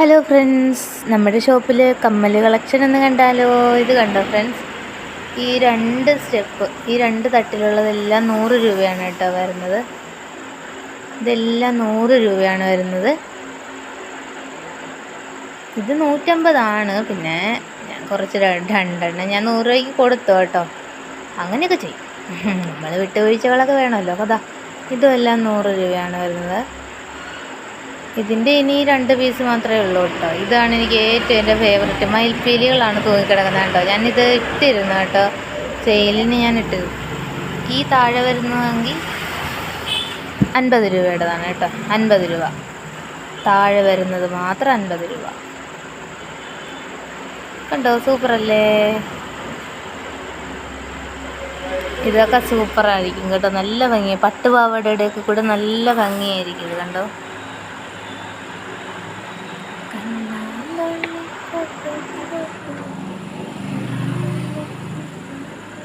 Hello friends, നമ്മുടെ ഷോപ്പിൽ കമ്മൽ കളക്ഷൻ ഒന്ന് കണ്ടാലോ? ഇത് കണ്ടോ ഫ്രണ്ട്സ്, ഈ രണ്ട് തട്ടിലുള്ളതെല്ലാം 100 രൂപയാണ് കേട്ടോ വരുന്നത്. ഇതെല്ലാം 100 രൂപയാണ് വരുന്നത്. ഇത് 150 പിന്നെ ഞാൻ കുറച്ച് രണ്ടെണ്ണം ഞാൻ 100 രൂപയ്ക്ക് കൊടുത്തു കേട്ടോ. അങ്ങനെയൊക്കെ ചെയ്യും, നമ്മൾ വിട്ടുവീഴ്ചകളൊക്കെ വേണമല്ലോ. അതാ ഇതും എല്ലാം 100 രൂപയാണ് വരുന്നത്. ഇതിൻ്റെ ഇനി 2 പീസ് മാത്രമേ ഉള്ളൂ കേട്ടോ. ഇതാണ് എനിക്ക് ഏറ്റവും എൻ്റെ ഫേവററ്റ്. മയിൽപ്പീലികളാണ് തൂങ്ങിക്കിടക്കുന്നത് കേട്ടോ. ഞാനിത് ഇട്ടിരുന്നു കേട്ടോ, സെയിലിന് ഞാൻ ഇട്ടിരുന്നു. ഈ താഴെ വരുന്നതെങ്കിൽ 50 രൂപയുടേതാണ് കേട്ടോ. 50 രൂപ താഴെ വരുന്നത് മാത്രം 50 രൂപ. കണ്ടോ, സൂപ്പറല്ലേ? ഇതൊക്കെ സൂപ്പറായിരിക്കും കേട്ടോ, നല്ല ഭംഗി. പട്ടുപാവാടയുടെയൊക്കെ കൂടെ നല്ല ഭംഗിയായിരിക്കും ഇത്. കണ്ടോ.